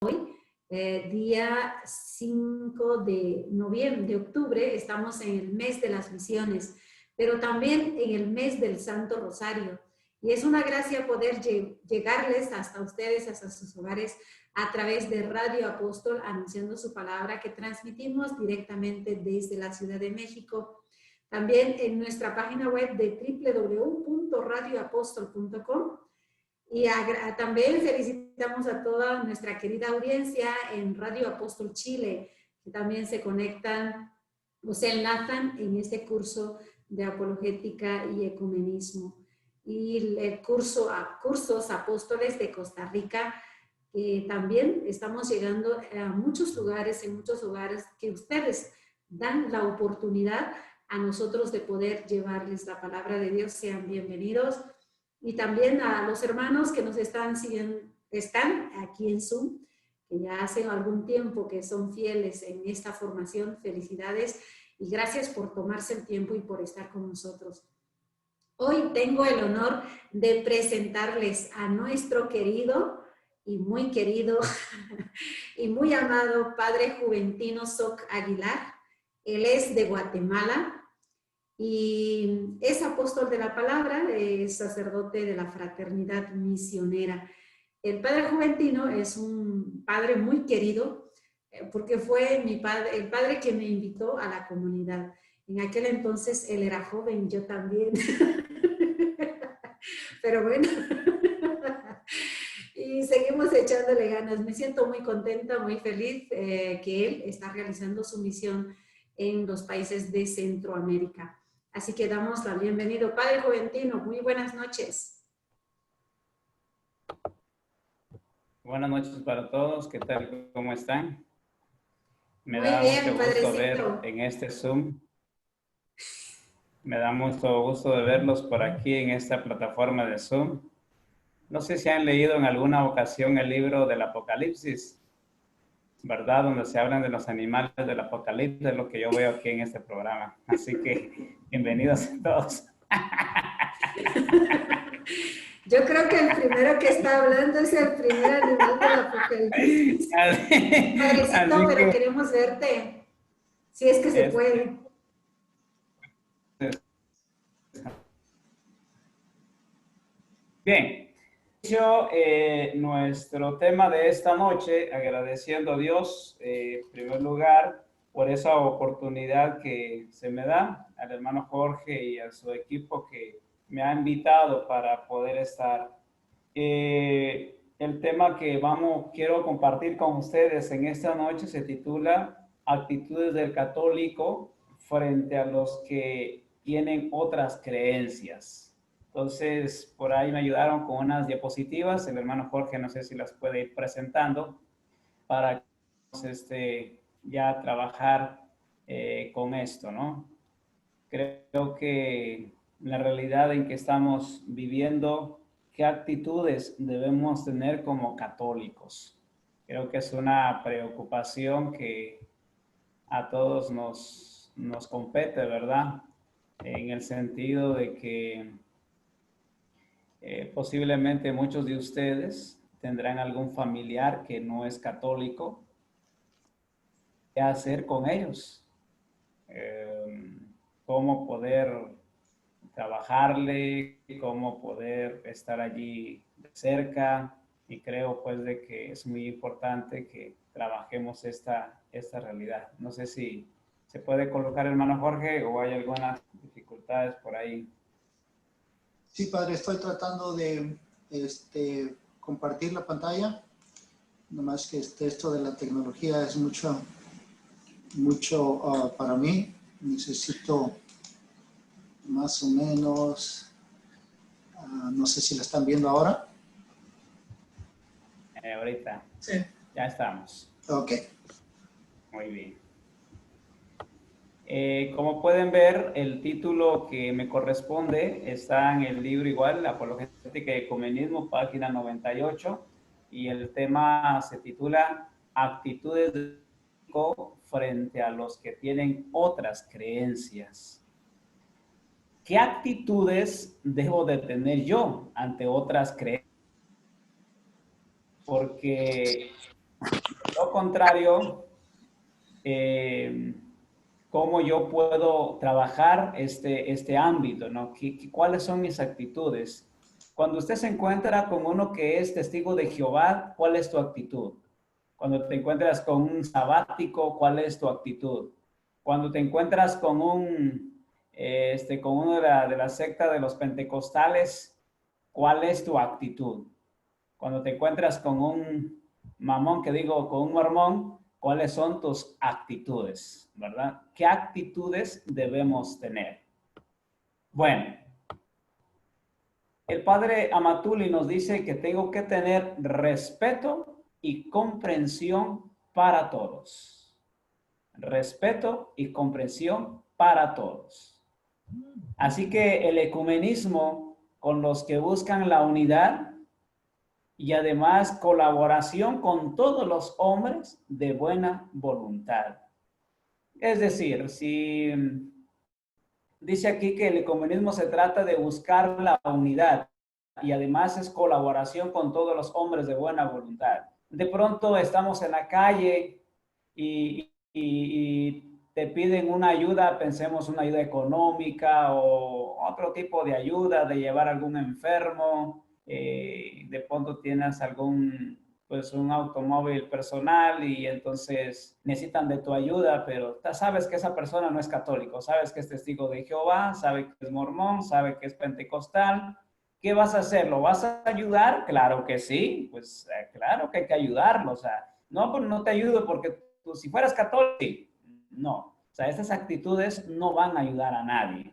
Día 5 de noviembre, de octubre, estamos en el mes de las misiones, pero también en el mes del Santo Rosario. Y es una gracia poder llegarles hasta ustedes, hasta sus hogares, a través de Radio Apóstol, anunciando su palabra que transmitimos directamente desde la Ciudad de México. También en nuestra página web de www.radioapostol.com. Y también felicitamos a toda nuestra querida audiencia en Radio Apóstol Chile, que también se conectan o se enlazan en este curso de apologética y ecumenismo. Y el curso a Cursos Apóstoles de Costa Rica, también estamos llegando a muchos lugares, en muchos hogares que ustedes dan la oportunidad a nosotros de poder llevarles la palabra de Dios. Sean bienvenidos. Y también a los hermanos que nos están siguiendo, están aquí en Zoom, que ya hace algún tiempo que son fieles en esta formación. Felicidades y gracias por tomarse el tiempo y por estar con nosotros. Hoy tengo el honor de presentarles a nuestro querido y muy amado Padre Juventino Soc Aguilar. Él es de Guatemala y es apóstol de la palabra, es sacerdote de la fraternidad misionera. El Padre Juventino es un padre muy querido porque fue el padre que me invitó a la comunidad. En aquel entonces él era joven, yo también. Pero bueno, y seguimos echándole ganas. Me siento muy contenta, muy feliz que él está realizando su misión en los países de Centroamérica. Así que damos la bienvenida. Padre Juventino, muy buenas noches. Buenas noches para todos. ¿Qué tal? ¿Cómo están? Me Muy da bien, mucho gusto padrecito. ver en este Zoom. Me da mucho gusto de verlos por aquí en esta plataforma de Zoom. No sé si han leído en alguna ocasión el libro del Apocalipsis, ¿verdad? Donde se hablan de los animales del Apocalipsis, es lo que yo veo aquí en este programa. Así que bienvenidos a todos. Yo creo que el primero que está hablando es el primer animal del Apocalipsis. Padrecito, pero que queremos verte, si es que se puede. Bien. Nuestro tema de esta noche, agradeciendo a Dios, en primer lugar, por esa oportunidad que se me da, al hermano Jorge y a su equipo que me ha invitado para poder estar. El tema que quiero compartir con ustedes en esta noche se titula Actitudes del católico frente a los que tienen otras creencias. Entonces, por ahí me ayudaron con unas diapositivas. El hermano Jorge, no sé si las puede ir presentando para ya trabajar con esto, ¿no? Creo que la realidad en que estamos viviendo, qué actitudes debemos tener como católicos. Creo que es una preocupación que a todos nos compete, ¿verdad? En el sentido de que posiblemente muchos de ustedes tendrán algún familiar que no es católico. ¿Qué hacer con ellos? ¿Cómo poder trabajarle? ¿Cómo poder estar allí de cerca? Y creo pues de que es muy importante que trabajemos esta realidad. No sé si se puede colocar, hermano Jorge, o hay algunas dificultades por ahí. Sí, padre, estoy tratando de compartir la pantalla. Nomás que esto de la tecnología es mucho para mí. Necesito más o menos, no sé si la están viendo ahora. Ahorita. Sí. Ya estamos. Ok. Muy bien. Como pueden ver, el título que me corresponde está en el libro igual, Apologética y Ecumenismo, página 98, y el tema se titula Actitudes del católico frente a los que tienen otras creencias. ¿Qué actitudes debo de tener yo ante otras creencias? Porque lo contrario, cómo yo puedo trabajar este ámbito, ¿no? ¿Cuáles son mis actitudes? Cuando usted se encuentra con uno que es testigo de Jehová, ¿cuál es tu actitud? Cuando te encuentras con un sabático, ¿cuál es tu actitud? Cuando te encuentras con con uno de la secta de los pentecostales, ¿cuál es tu actitud? Cuando te encuentras con un mamón, con un mormón, ¿cuáles son tus actitudes? ¿Verdad? ¿Qué actitudes debemos tener? Bueno, el padre Amatuli nos dice que tengo que tener respeto y comprensión para todos. Respeto y comprensión para todos. Así que el ecumenismo con los que buscan la unidad y además colaboración con todos los hombres de buena voluntad. Es decir, si dice aquí que el ecumenismo se trata de buscar la unidad y además es colaboración con todos los hombres de buena voluntad. De pronto estamos en la calle y te piden una ayuda, pensemos una ayuda económica o otro tipo de ayuda, de llevar a algún enfermo, de pronto tienes pues un automóvil personal y entonces necesitan de tu ayuda, pero sabes que esa persona no es católico, sabes que es testigo de Jehová, sabe que es mormón, sabe que es pentecostal. ¿Qué vas a hacer? ¿Lo vas a ayudar? Claro que sí, pues claro que hay que ayudarlo, o sea, no, pues no te ayudo porque tú, si fueras católico, no, o sea, estas actitudes no van a ayudar a nadie.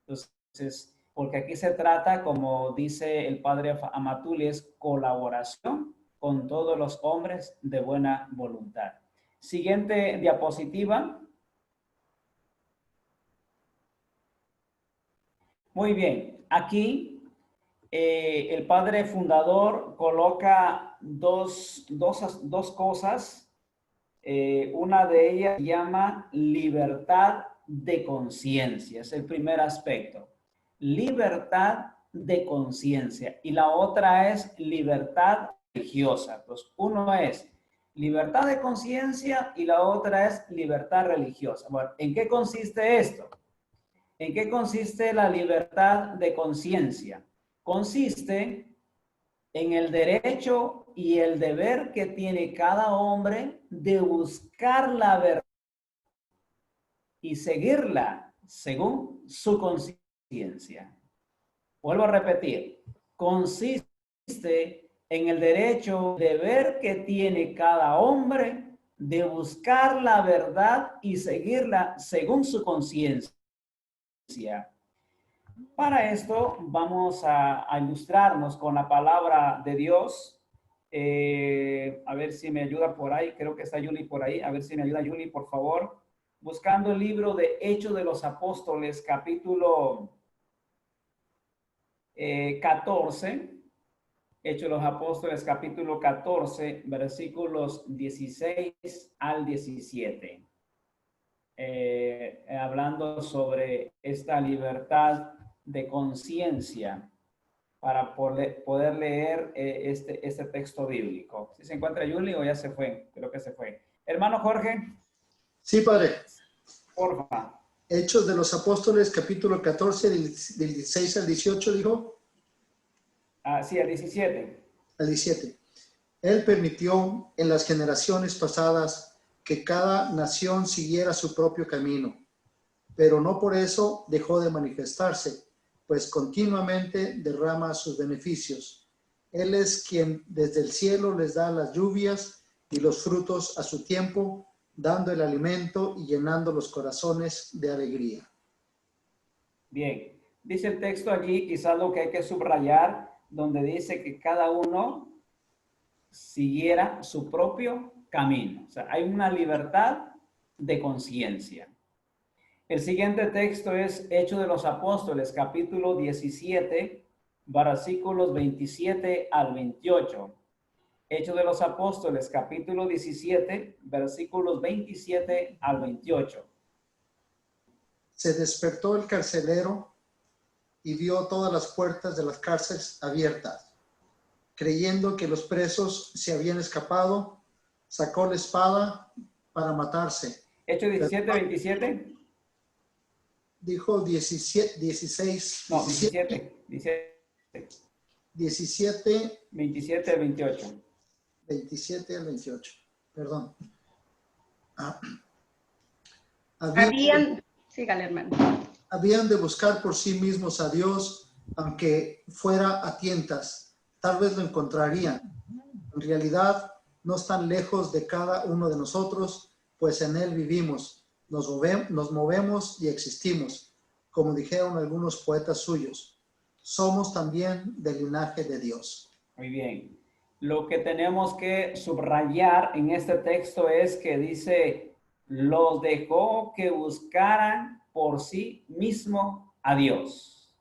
Entonces, porque aquí se trata, como dice el padre Amatuli, es colaboración con todos los hombres de buena voluntad. Siguiente diapositiva. Muy bien, aquí el padre fundador coloca dos cosas. Una de ellas se llama libertad de conciencia, es el primer aspecto. Libertad de conciencia. Y la otra es libertad religiosa. Pues uno es libertad de conciencia y la otra es libertad religiosa. Bueno, ¿en qué consiste esto? ¿En qué consiste la libertad de conciencia? Consiste en el derecho y el deber que tiene cada hombre de buscar la verdad y seguirla según su conciencia. Vuelvo a repetir, consiste en el derecho y deber que tiene cada hombre de buscar la verdad y seguirla según su conciencia. Para esto vamos a ilustrarnos con la palabra de Dios. A ver si me ayuda por ahí. Creo que está Yuli por ahí. A ver si me ayuda Yuli, por favor. Buscando el libro de Hechos de los Apóstoles, capítulo 14. Hechos de los Apóstoles, capítulo 14, versículos 16 al 17. Hablando sobre esta libertad de conciencia para poder leer este texto bíblico. ¿Sí se encuentra Yuli o ya se fue? Creo que se fue. Hermano Jorge. Sí, padre. Porfa. Hechos de los Apóstoles, capítulo 14, del 16 al 18, dijo. Sí, al 17. Al 17. Él permitió en las generaciones pasadas que cada nación siguiera su propio camino, pero no por eso dejó de manifestarse, pues continuamente derrama sus beneficios. Él es quien desde el cielo les da las lluvias y los frutos a su tiempo, dando el alimento y llenando los corazones de alegría. Bien, dice el texto allí, quizás lo que hay que subrayar, donde dice que cada uno siguiera su propio camino. O sea, hay una libertad de conciencia. El siguiente texto es Hechos de los Apóstoles, capítulo 17, versículos 27 al 28. Hechos de los Apóstoles, capítulo 17, versículos 27 al 28. Se despertó el carcelero y vio todas las puertas de las cárceles abiertas. Creyendo que los presos se habían escapado, sacó la espada para matarse. Hechos 17, 27. Dijo 17, 16, No, 17, 17. 27 al 28. 27 al 28. Perdón. Sígale, hermano. Habían de buscar por sí mismos a Dios, aunque fuera a tientas. Tal vez lo encontrarían. En realidad, no están lejos de cada uno de nosotros, pues en Él vivimos, nos movemos y existimos, como dijeron algunos poetas suyos. Somos también del linaje de Dios. Muy bien. Lo que tenemos que subrayar en este texto es que dice, los dejó que buscaran por sí mismo a Dios.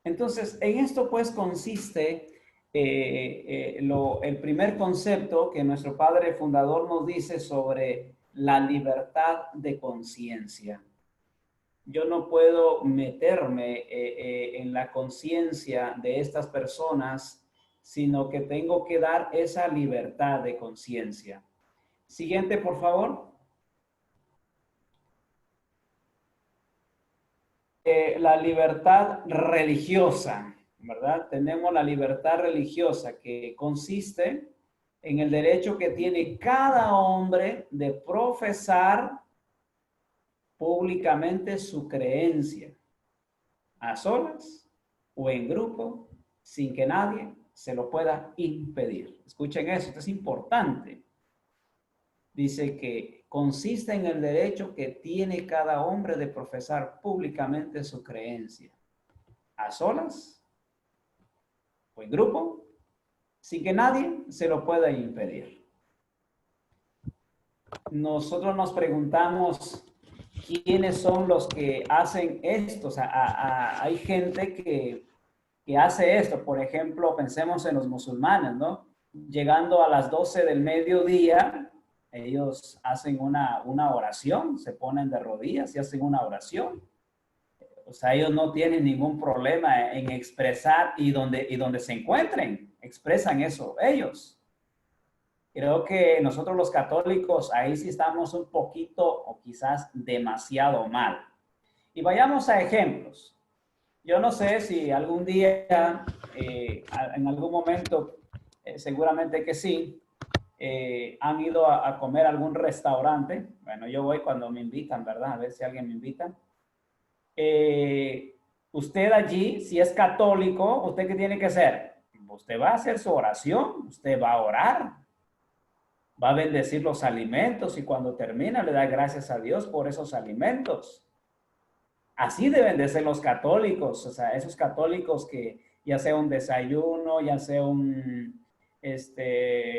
Entonces, en esto pues consiste el primer concepto que nuestro padre fundador nos dice sobre la libertad de conciencia. Yo no puedo meterme en la conciencia de estas personas, sino que tengo que dar esa libertad de conciencia. Siguiente, por favor. La libertad religiosa, ¿verdad? Tenemos la libertad religiosa que consiste en el derecho que tiene cada hombre de profesar públicamente su creencia, a solas o en grupo, sin que nadie se lo pueda impedir. Escuchen eso, esto es importante. Dice que consiste en el derecho que tiene cada hombre de profesar públicamente su creencia, a solas o en grupo, sin que nadie se lo pueda impedir. Nosotros nos preguntamos quiénes son los que hacen esto. O sea, hay gente que hace esto. Por ejemplo, pensemos en los musulmanes, ¿no? Llegando a las 12 del mediodía, ellos hacen una oración, se ponen de rodillas y hacen una oración. O sea, ellos no tienen ningún problema en expresar y donde se encuentren, expresan eso ellos. Creo que nosotros los católicos ahí sí estamos un poquito o quizás demasiado mal. Y vayamos a ejemplos. Yo no sé si algún día, en algún momento, seguramente que sí, han ido a comer a algún restaurante. Bueno, yo voy cuando me invitan, ¿verdad? A ver si alguien me invita. Usted allí, si es católico, ¿usted qué tiene que hacer? Usted va a hacer su oración, usted va a orar, va a bendecir los alimentos y cuando termina le da gracias a Dios por esos alimentos. Así deben de ser los católicos, o sea, esos católicos que ya sea un desayuno, ya sea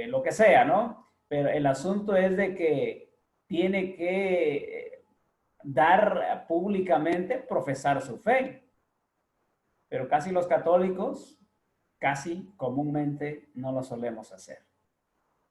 lo que sea, ¿no? Pero el asunto es de que tiene que dar públicamente, profesar su fe. Pero casi los católicos, casi comúnmente no lo solemos hacer.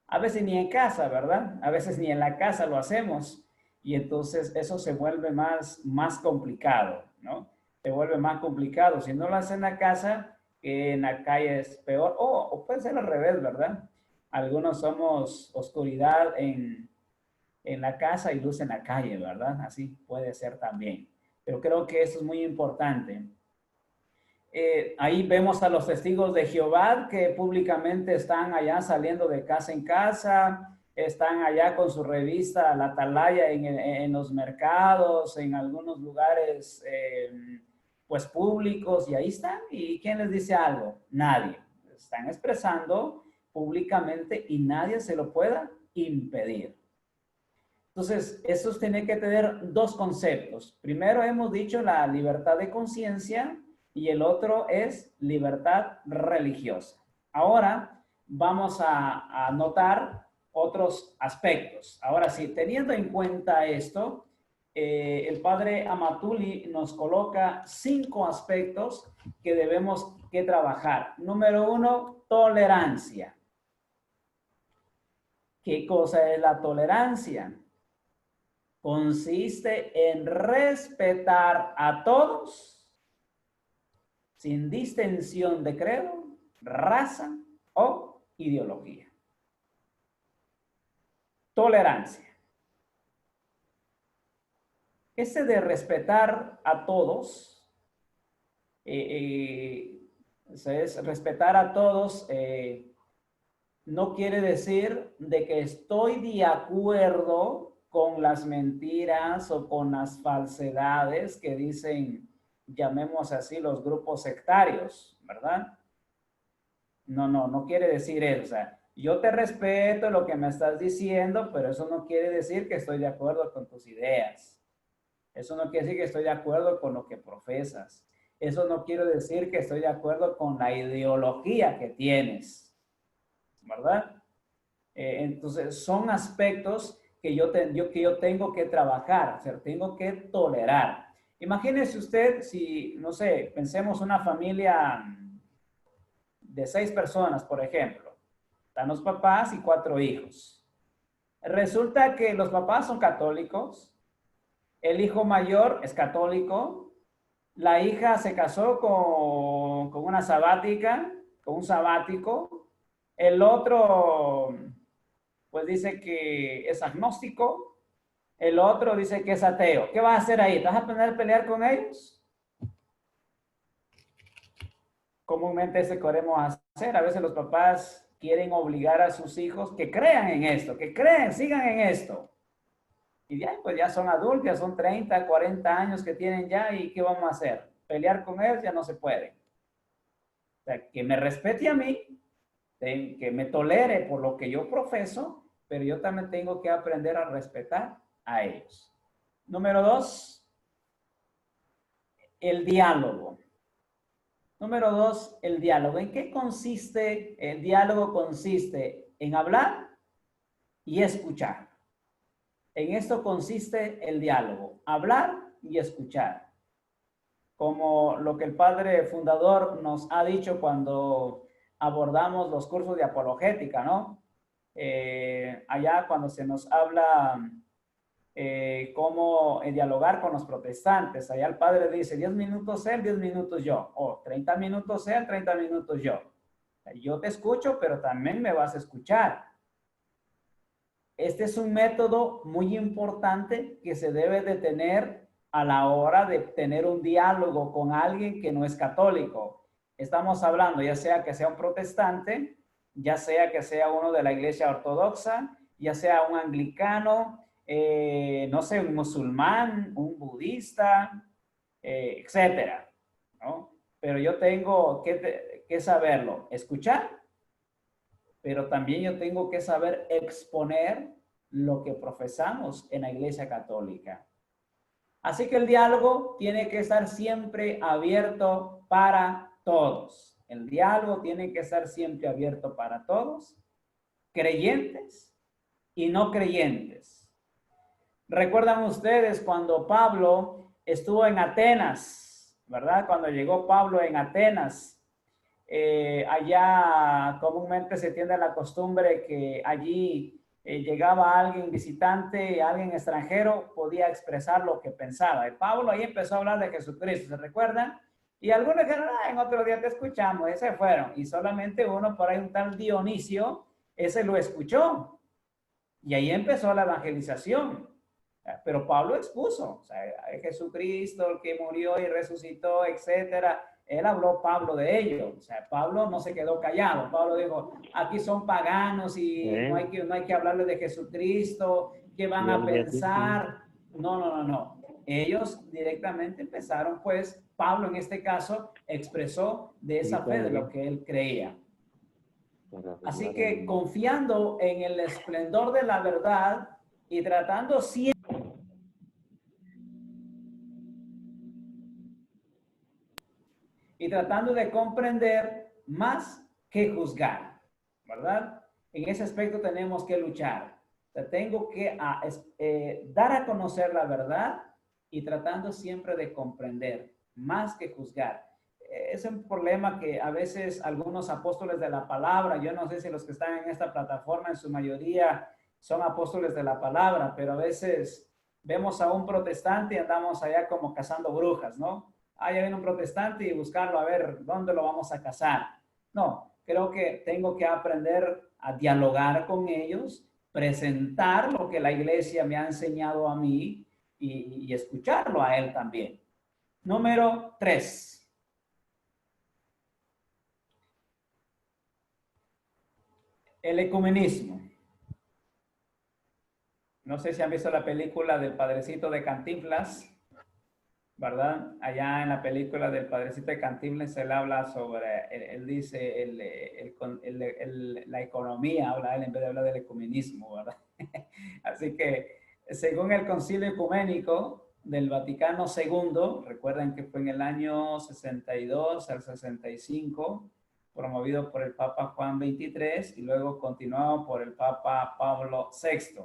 A veces ni en casa, ¿verdad? A veces ni en la casa lo hacemos. Y entonces eso se vuelve más complicado, ¿no? Se vuelve más complicado. Si no lo hacen en la casa, en la calle es peor. O puede ser al revés, ¿verdad? Algunos somos oscuridad en la casa y luz en la calle, ¿verdad? Así puede ser también. Pero creo que eso es muy importante. Ahí vemos a los testigos de Jehová que públicamente están allá saliendo de casa en casa, están allá con su revista La Atalaya en los mercados, en algunos lugares pues públicos, y ahí están. ¿Y quién les dice algo? Nadie. Están expresando públicamente y nadie se lo pueda impedir. Entonces, esos tienen que tener dos conceptos. Primero hemos dicho la libertad de conciencia y el otro es libertad religiosa. Ahora vamos a notar otros aspectos. Ahora sí, teniendo en cuenta esto, el padre Amatuli nos coloca 5 aspectos que debemos que trabajar. Número 1, tolerancia. ¿Qué cosa es la tolerancia? Consiste en respetar a todos sin distinción de credo, raza o ideología. Tolerancia. Ese de respetar a todos, es respetar a todos, no quiere decir de que estoy de acuerdo con las mentiras o con las falsedades que dicen, llamemos así, los grupos sectarios, ¿verdad? No quiere decir eso. O sea, yo te respeto lo que me estás diciendo, pero eso no quiere decir que estoy de acuerdo con tus ideas. Eso no quiere decir que estoy de acuerdo con lo que profesas. Eso no quiere decir que estoy de acuerdo con la ideología que tienes, ¿verdad? Entonces, son aspectos que yo tengo que trabajar, o sea, tengo que tolerar. Imagínese usted si, no sé, pensemos una familia de 6 personas, por ejemplo. Están los papás y 4 hijos. Resulta que los papás son católicos, el hijo mayor es católico, la hija se casó con una sabática, con un sabático, el otro pues dice que es agnóstico, el otro dice que es ateo. ¿Qué vas a hacer ahí? ¿Te vas a poner a pelear con ellos? Comúnmente eso queremos hacer. A veces los papás quieren obligar a sus hijos que crean en esto, que crean, sigan en esto. Y ya, pues ya son adultos, ya son 30, 40 años que tienen ya, ¿y qué vamos a hacer? Pelear con ellos ya no se puede. O sea, que me respete a mí, que me tolere por lo que yo profeso, pero yo también tengo que aprender a respetar a ellos. Número 2, el diálogo. Número 2, el diálogo. ¿En qué consiste? El diálogo consiste en hablar y escuchar. En esto consiste el diálogo, hablar y escuchar. Como lo que el padre fundador nos ha dicho cuando abordamos los cursos de apologética, ¿no? Allá cuando se nos habla cómo dialogar con los protestantes, allá el padre dice 10 minutos él, 10 minutos yo, o 30 minutos él, 30 minutos yo. Yo te escucho, pero también me vas a escuchar. Este es un método muy importante que se debe de tener a la hora de tener un diálogo con alguien que no es católico. Estamos hablando ya sea que sea un protestante, ya sea que sea uno de la iglesia ortodoxa, ya sea un anglicano, no sé, un musulmán, un budista, etcétera, ¿no? Pero yo tengo que saberlo, escuchar, pero también yo tengo que saber exponer lo que profesamos en la Iglesia Católica. Así que el diálogo tiene que estar siempre abierto para todos. El diálogo tiene que estar siempre abierto para todos, creyentes y no creyentes. ¿Recuerdan ustedes cuando Pablo estuvo en Atenas, verdad? Cuando llegó Pablo en Atenas, allá comúnmente se tiene la costumbre que allí llegaba alguien visitante, alguien extranjero, podía expresar lo que pensaba. Y Pablo ahí empezó a hablar de Jesucristo, ¿se recuerdan? Y algunos dijeron, en otro día te escuchamos, y se fueron. Y solamente uno, por ahí un tal Dionisio, ese lo escuchó. Y ahí empezó la evangelización. Pero Pablo expuso, o sea, Jesucristo, el que murió y resucitó, etcétera. Él habló Pablo de ello. O sea, Pablo no se quedó callado. Pablo dijo, aquí son paganos y no hay que hablarles de Jesucristo. ¿Qué van a pensar? No. Ellos directamente empezaron, pues, Pablo en este caso expresó de esa fe, de lo que él creía. Así que confiando en el esplendor de la verdad y tratando siempre de comprender más que juzgar, ¿verdad? En ese aspecto tenemos que luchar. O sea, tengo que dar a conocer la verdad y tratando siempre de comprender más que juzgar. Es un problema que a veces algunos apóstoles de la palabra, yo no sé si los que están en esta plataforma en su mayoría son apóstoles de la palabra, pero a veces vemos a un protestante y andamos allá como cazando brujas, ¿no? Ya viene un protestante y buscarlo a ver dónde lo vamos a casar. No, creo que tengo que aprender a dialogar con ellos, presentar lo que la iglesia me ha enseñado a mí y escucharlo a él también. Número 3. El ecumenismo. No sé si han visto la película del Padrecito de Cantinflas, ¿verdad? Allá en la película del Padrecito de Cantinflas él habla sobre, él dice la economía, habla él en vez de hablar del ecumenismo, ¿verdad? Así que según el Concilio Ecuménico del Vaticano II, recuerden que fue en el año 62 al 65, promovido por el Papa Juan XXIII y luego continuado por el Papa Pablo VI.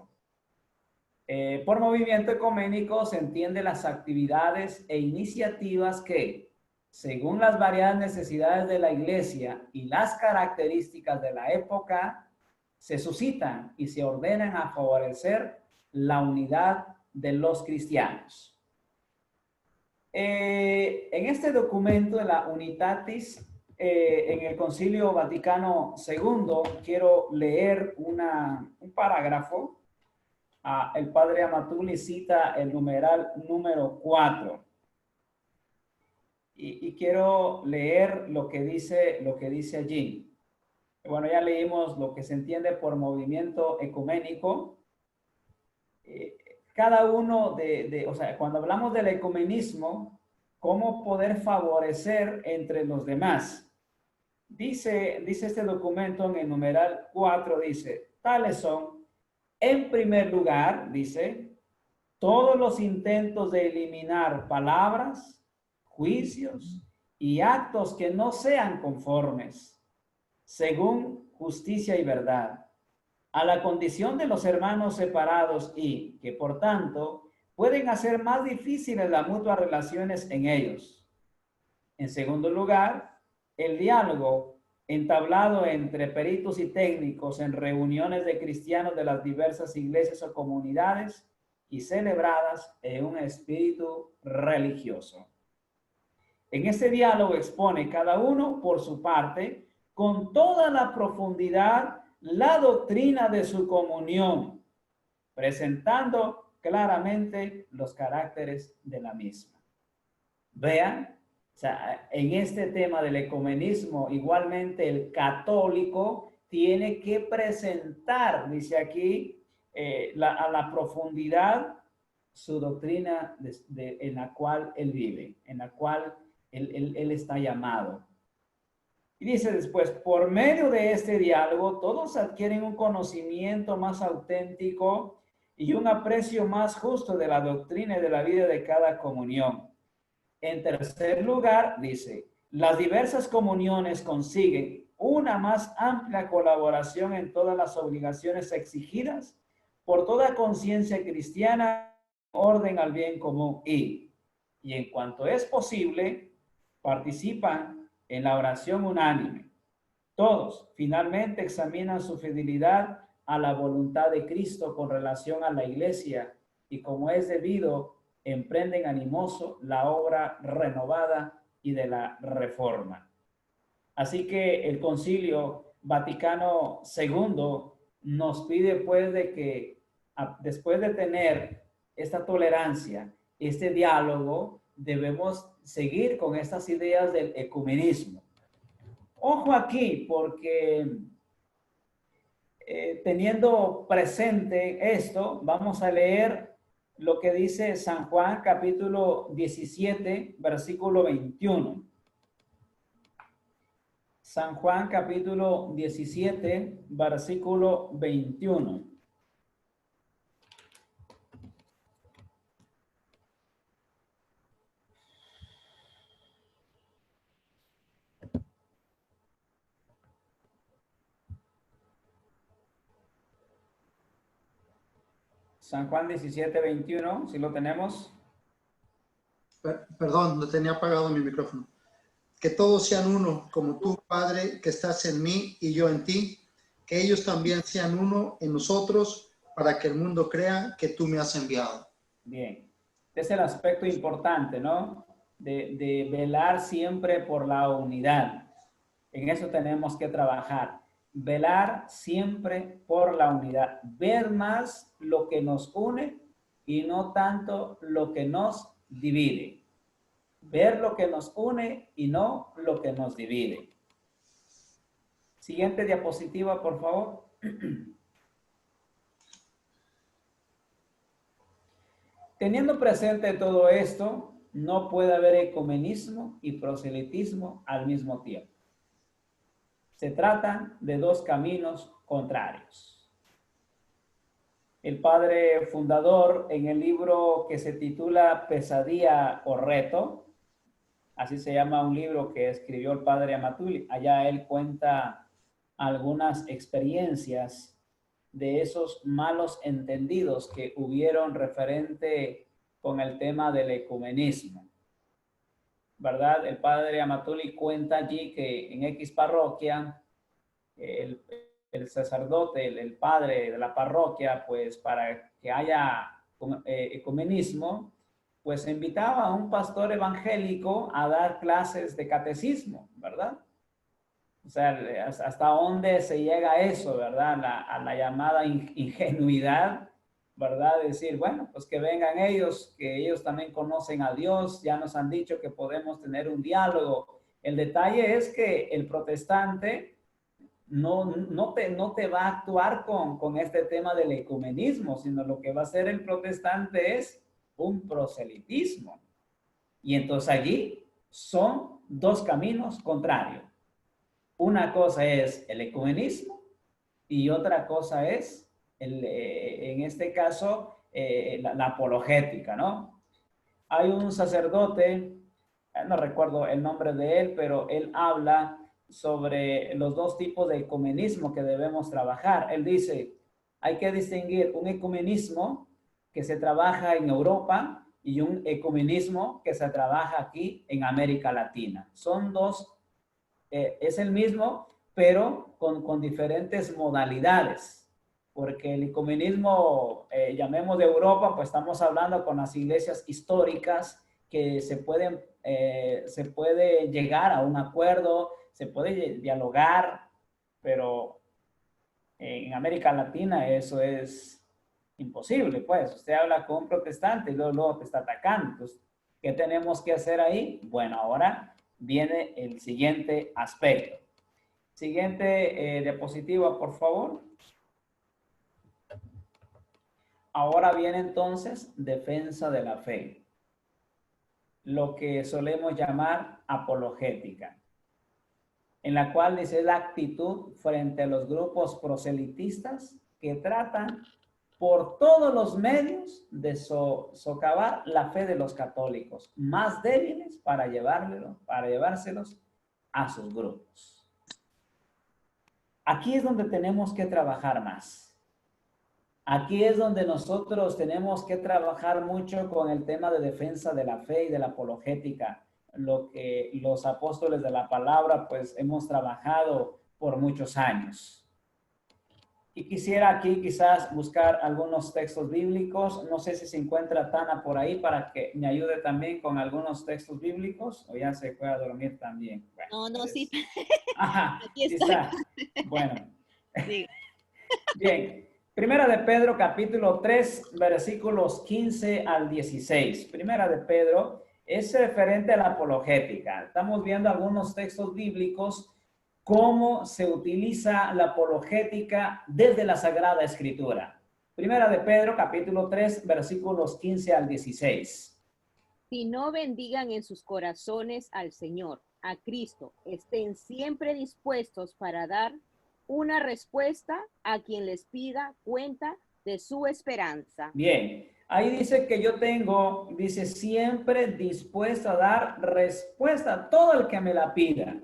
Por movimiento ecuménico se entiende las actividades e iniciativas que, según las variadas necesidades de la Iglesia y las características de la época, se suscitan y se ordenan a favorecer la unidad de los cristianos. En este documento de la Unitatis, en el Concilio Vaticano II, quiero leer un parágrafo. El padre Amatuli cita el numeral número 4. Y quiero leer lo que dice allí. Bueno, ya leímos lo que se entiende por movimiento ecuménico. Cada uno o sea, cuando hablamos del ecumenismo, ¿cómo poder favorecer entre los demás? Dice este documento en el numeral 4, dice, tales son, en primer lugar, dice, todos los intentos de eliminar palabras, juicios y actos que no sean conformes, según justicia y verdad, a la condición de los hermanos separados y que, por tanto, pueden hacer más difíciles las mutuas relaciones en ellos. En segundo lugar, el diálogo entablado entre peritos y técnicos en reuniones de cristianos de las diversas iglesias o comunidades y celebradas en un espíritu religioso. En este diálogo expone cada uno por su parte, con toda la profundidad, la doctrina de su comunión, presentando claramente los caracteres de la misma. Vean, o sea, en este tema del ecumenismo, igualmente el católico tiene que presentar, dice aquí, a la profundidad su doctrina en la cual él vive, en la cual él está llamado. Y dice después, por medio de este diálogo, todos adquieren un conocimiento más auténtico y un aprecio más justo de la doctrina y de la vida de cada comunión. En tercer lugar, dice, las diversas comuniones consiguen una más amplia colaboración en todas las obligaciones exigidas por toda conciencia cristiana, orden al bien común y en cuanto es posible, participan en la oración unánime. Todos finalmente examinan su fidelidad a la voluntad de Cristo con relación a la iglesia y como es debido, emprenden animoso la obra renovada y de la reforma. Así que el Concilio Vaticano II nos pide pues de que después de tener esta tolerancia, este diálogo, debemos seguir con estas ideas del ecumenismo. Ojo aquí, porque teniendo presente esto, vamos a leer lo que dice San Juan capítulo 17, versículo 21. San Juan capítulo 17, versículo 21. San Juan 17, 21, si lo tenemos. Perdón, no tenía apagado mi micrófono. Que todos sean uno, como tú, Padre, que estás en mí y yo en ti, que ellos también sean uno en nosotros, para que el mundo crea que tú me has enviado. Bien, este es el aspecto importante, ¿no? De velar siempre por la unidad. En eso tenemos que trabajar. velar siempre por la unidad, ver más lo que nos une y no tanto lo que nos divide. Ver lo que nos une y no lo que nos divide. Siguiente diapositiva, por favor. Teniendo presente todo esto, no puede haber ecumenismo y proselitismo al mismo tiempo. Se tratan de dos caminos contrarios. El padre fundador, en el libro que se titula Pesadilla o Reto, así se llama un libro que escribió el padre Amatuli, allá él cuenta algunas experiencias de esos malos entendidos que hubieron referente con el tema del ecumenismo. ¿Verdad? El padre Amatuli cuenta allí que en X parroquia, el sacerdote, el padre de la parroquia, pues para que haya ecumenismo, pues invitaba a un pastor evangélico a dar clases de catecismo, ¿verdad? O sea, hasta dónde se llega a eso, ¿verdad? A la llamada ingenuidad, ¿verdad? Decir, bueno, pues que vengan ellos, que ellos también conocen a Dios, ya nos han dicho que podemos tener un diálogo. El detalle es que el protestante no te va a actuar con este tema del ecumenismo, sino lo que va a hacer el protestante es un proselitismo. Y entonces allí son dos caminos contrarios. Una cosa es el ecumenismo y otra cosa es, en este caso, la apologética, ¿no? Hay un sacerdote, no recuerdo el nombre de él, pero él habla sobre los dos tipos de ecumenismo que debemos trabajar. Él dice, hay que distinguir un ecumenismo que se trabaja en Europa y un ecumenismo que se trabaja aquí en América Latina. Son dos, es el mismo, pero con diferentes modalidades. Porque el ecumenismo, llamemos de Europa, pues estamos hablando con las iglesias históricas que se puede llegar a un acuerdo, se puede dialogar, pero en América Latina eso es imposible, pues. Usted habla con un protestante y luego te está atacando. Entonces, ¿qué tenemos que hacer ahí? Bueno, ahora viene el siguiente aspecto. Siguiente diapositiva, por favor. Ahora viene entonces defensa de la fe, lo que solemos llamar apologética, en la cual dice la actitud frente a los grupos proselitistas que tratan por todos los medios de socavar la fe de los católicos más débiles para llevárselos a sus grupos. Aquí es donde tenemos que trabajar más. Aquí es donde nosotros tenemos que trabajar mucho con el tema de defensa de la fe y de la apologética, lo que los apóstoles de la palabra pues hemos trabajado por muchos años. Y quisiera aquí quizás buscar algunos textos bíblicos. No sé si se encuentra Tana por ahí para que me ayude también con algunos textos bíblicos, o ya se fue a dormir también. Bueno, no, pues, sí. Ajá, Aquí está. Bueno. Sí. Bien. Primera de Pedro, capítulo 3, versículos 15 al 16. Primera de Pedro es referente a la apologética. Estamos viendo algunos textos bíblicos, cómo se utiliza la apologética desde la Sagrada Escritura. Primera de Pedro, capítulo 3, versículos 15 al 16. Si no bendigan en sus corazones al Señor, a Cristo, estén siempre dispuestos para dar una respuesta a quien les pida cuenta de su esperanza. Bien, ahí dice que yo tengo, dice, siempre dispuesto a dar respuesta a todo el que me la pida.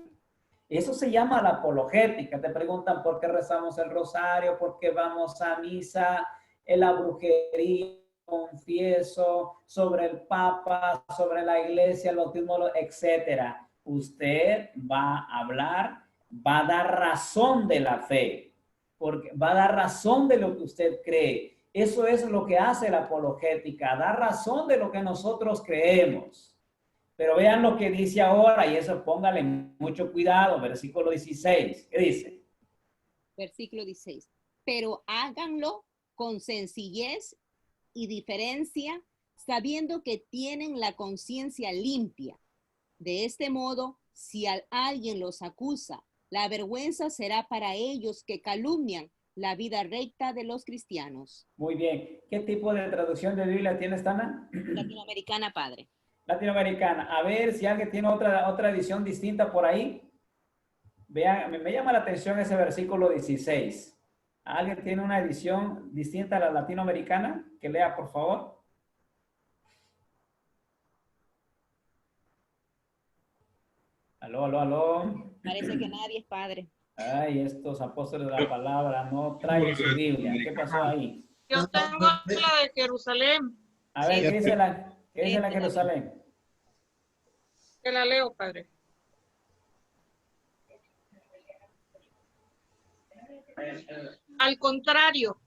Eso se llama la apologética. Te preguntan por qué rezamos el rosario, por qué vamos a misa, en la brujería, confieso, sobre el Papa, sobre la iglesia, el bautismo, etcétera. Usted va a hablar, va a dar razón de la fe, porque va a dar razón de lo que usted cree. Eso es lo que hace la apologética, dar razón de lo que nosotros creemos. Pero vean lo que dice ahora, y eso póngale mucho cuidado, versículo 16. ¿Qué dice? Versículo 16. Pero háganlo con sencillez y diferencia, sabiendo que tienen la conciencia limpia. De este modo, si alguien los acusa, la vergüenza será para ellos que calumnian la vida recta de los cristianos. Muy bien. ¿Qué tipo de traducción de Biblia tienes, Tana? Latinoamericana, padre. Latinoamericana. A ver si alguien tiene otra edición distinta por ahí. Vean, me llama la atención ese versículo 16. ¿Alguien tiene una edición distinta a la latinoamericana? Que lea, por favor. Aló, aló, aló. Parece que nadie es padre. Ay, estos apóstoles de la palabra no traen su Biblia. ¿Qué pasó ahí? Yo tengo la de Jerusalén. A ver, ¿qué dice la Jerusalén? Te la leo, padre. Al contrario,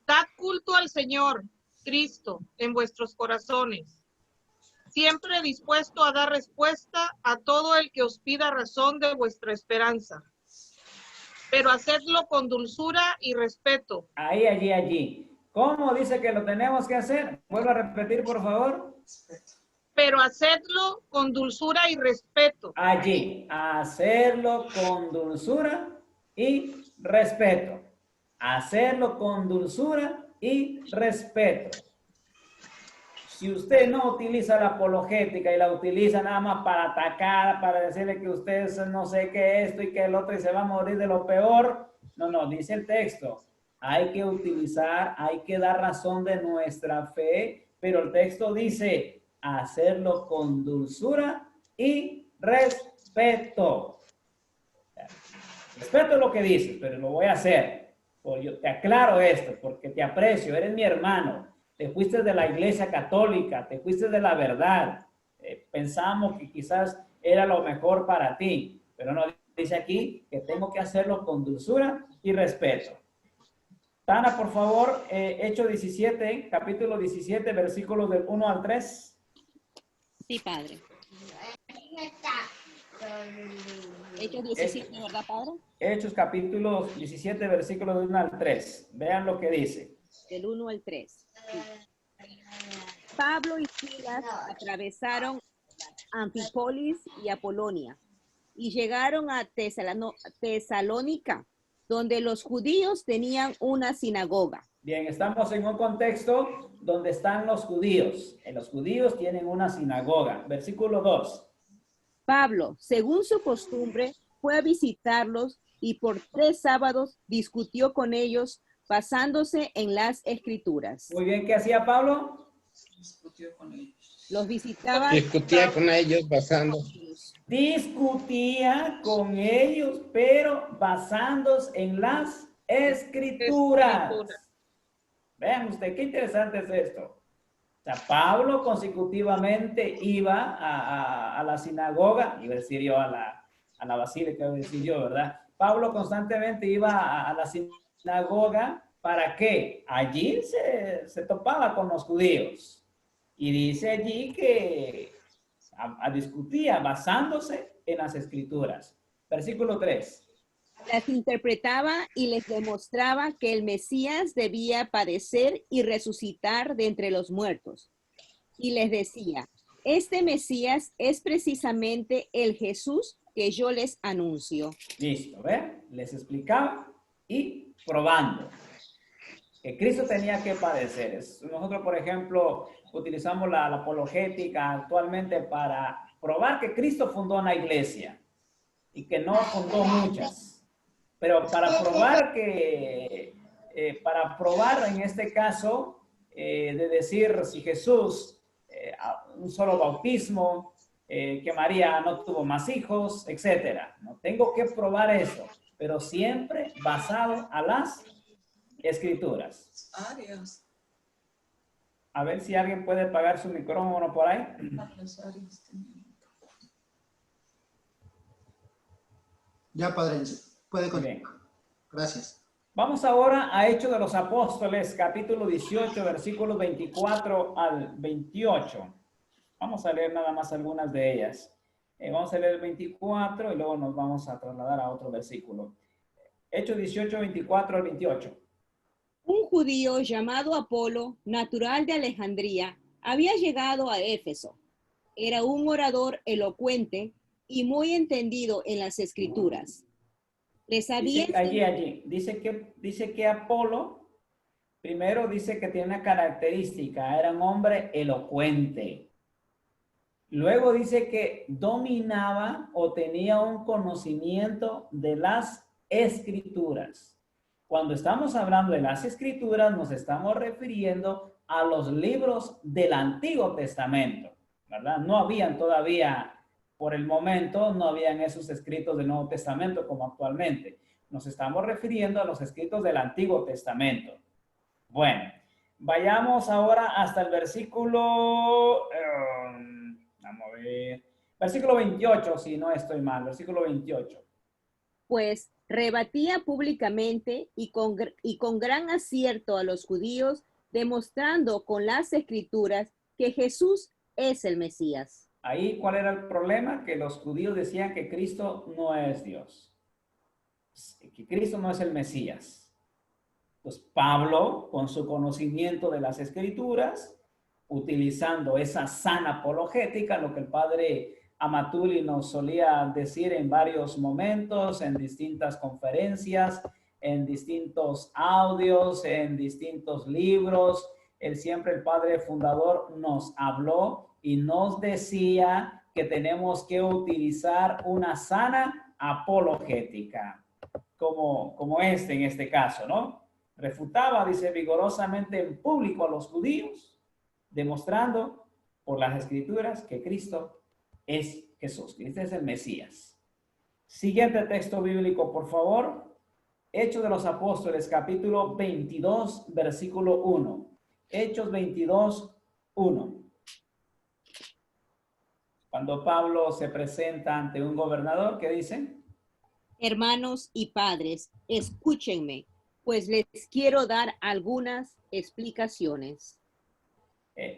dad culto al Señor, Cristo, en vuestros corazones, siempre dispuesto a dar respuesta a todo el que os pida razón de vuestra esperanza, pero hacedlo con dulzura y respeto. Ahí, allí. ¿Cómo dice que lo tenemos que hacer? ¿Vuelvo a repetir, por favor? Pero hacedlo con dulzura y respeto. Allí, hacerlo con dulzura y respeto. Hacerlo con dulzura y respeto. Si usted no utiliza la apologética y la utiliza nada más para atacar, para decirle que usted no sé qué esto y que el otro y se va a morir de lo peor, no, dice el texto. Hay que utilizar, hay que dar razón de nuestra fe, pero el texto dice hacerlo con dulzura y respeto. Respeto lo que dices, pero lo voy a hacer. Yo te aclaro esto porque te aprecio, eres mi hermano. Te fuiste de la iglesia católica, te fuiste de la verdad. Pensamos que quizás era lo mejor para ti, pero no, dice aquí que tengo que hacerlo con dulzura y respeto. Tana, por favor, Hechos 17, capítulo 17, versículos del 1 al 3. Sí, padre. Hechos 17, ¿verdad, padre? Hechos capítulo 17, versículos del 1 al 3. Vean lo que dice. Del 1 al 3. Sí. Pablo y Silas atravesaron Anfípolis y Apolonia y llegaron a Tesalónica, donde los judíos tenían una sinagoga. Bien, estamos en un contexto donde están los judíos. Los judíos tienen una sinagoga. Versículo 2. Pablo, según su costumbre, fue a visitarlos y por 3 sábados discutió con ellos basándose en las escrituras. Muy bien, ¿qué hacía Pablo? Los visitaba. Discutía con ellos Discutía con ellos, pero basándose en las escrituras. Vean usted, qué interesante es esto. O sea, Pablo consecutivamente iba a la sinagoga, iba a decir yo a la basílica, iba a decir yo, ¿verdad? Pablo constantemente iba a la sinagoga, ¿para qué? Allí se topaba con los judíos. Y dice allí que discutía basándose en las escrituras. Versículo 3. Las interpretaba y les demostraba que el Mesías debía padecer y resucitar de entre los muertos. Y les decía, este Mesías es precisamente el Jesús que yo les anuncio. Listo, ¿ven? Les explicaba y probando que Cristo tenía que padecer. Nosotros, por ejemplo, utilizamos la apologética actualmente para probar que Cristo fundó una iglesia y que no fundó muchas. Pero para probar en este caso, de decir si Jesús, un solo bautismo, que María no tuvo más hijos, etcétera. No tengo que probar eso, pero siempre basado a las escrituras. A ver si alguien puede apagar su micrófono por ahí. Ya, padre, puede continuar. Gracias. Vamos ahora a Hechos de los Apóstoles, capítulo 18, versículos 24 al 28. Vamos a leer nada más algunas de ellas. Vamos a leer el 24 y luego nos vamos a trasladar a otro versículo. Hechos 18, 24 al 28. Un judío llamado Apolo, natural de Alejandría, había llegado a Éfeso. Era un orador elocuente y muy entendido en las escrituras. Les había Dice allí. Dice que Apolo, primero dice que tiene una característica, era un hombre elocuente. Luego dice que dominaba o tenía un conocimiento de las escrituras. Cuando estamos hablando de las escrituras, nos estamos refiriendo a los libros del Antiguo Testamento, ¿verdad? No habían todavía, por el momento, no habían esos escritos del Nuevo Testamento como actualmente. Nos estamos refiriendo a los escritos del Antiguo Testamento. Bueno, vayamos ahora hasta el versículo... vamos a ver. Versículo 28, si no estoy mal. Versículo 28. pues rebatía públicamente y con gran acierto a los judíos, demostrando con las escrituras que Jesús es el Mesías. Ahí, ¿cuál era el problema? Que los judíos decían que Cristo no es Dios, que Cristo no es el Mesías. Entonces, Pablo, con su conocimiento de las escrituras, utilizando esa sana apologética, lo que el padre Amatuli nos solía decir en varios momentos, en distintas conferencias, en distintos audios, en distintos libros. Él siempre, el padre fundador, nos habló y nos decía que tenemos que utilizar una sana apologética, como en este caso, ¿no? Refutaba, dice, vigorosamente en público a los judíos, demostrando por las escrituras que Cristo es Jesús, Cristo es el Mesías. Siguiente texto bíblico, por favor. Hechos de los Apóstoles, capítulo 22, versículo 1. Hechos 22, 1. Cuando Pablo se presenta ante un gobernador, ¿qué dice? Hermanos y padres, escúchenme, pues les quiero dar algunas explicaciones.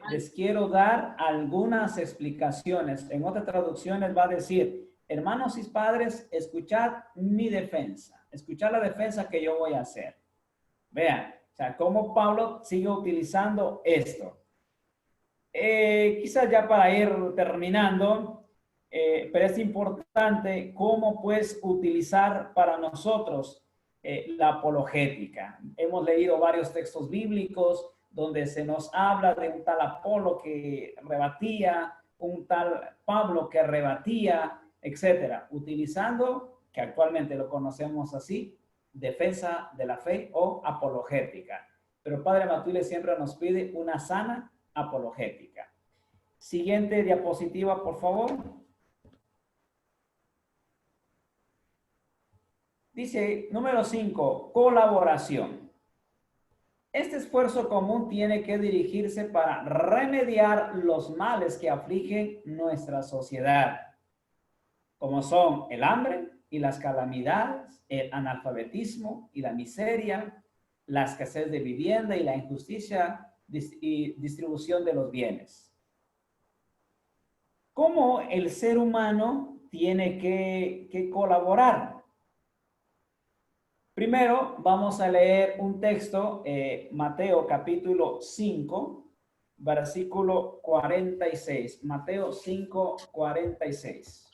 Les quiero dar algunas explicaciones. En otras traducciones va a decir, hermanos y padres, escuchad mi defensa. Escuchad la defensa que yo voy a hacer. Vean, o sea, cómo Pablo sigue utilizando esto. Quizás ya para ir terminando, pero es importante cómo pues utilizar para nosotros la apologética. Hemos leído varios textos bíblicos donde se nos habla de un tal Apolo que rebatía, un tal Pablo que rebatía, etcétera, utilizando, que actualmente lo conocemos así, defensa de la fe o apologética. Pero Padre Matule siempre nos pide una sana apologética. Siguiente diapositiva, por favor. Dice, número 5, colaboración. Este esfuerzo común tiene que dirigirse para remediar los males que afligen nuestra sociedad, como son el hambre y las calamidades, el analfabetismo y la miseria, la escasez de vivienda y la injusticia y distribución de los bienes. ¿Cómo el ser humano tiene que colaborar? Primero vamos a leer un texto, Mateo capítulo 5, versículo 46. Mateo 5, 46.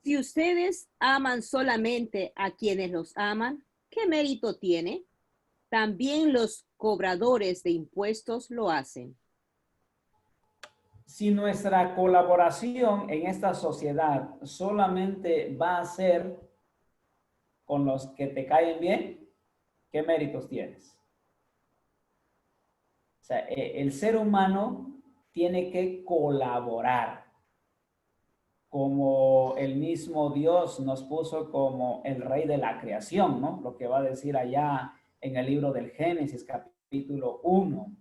Si ustedes aman solamente a quienes los aman, ¿qué mérito tiene? También los cobradores de impuestos lo hacen. Si nuestra colaboración en esta sociedad solamente va a ser con los que te caen bien, ¿qué méritos tienes? O sea, el ser humano tiene que colaborar, como el mismo Dios nos puso como el rey de la creación, ¿no? Lo que va a decir allá en el libro del Génesis, capítulo 1,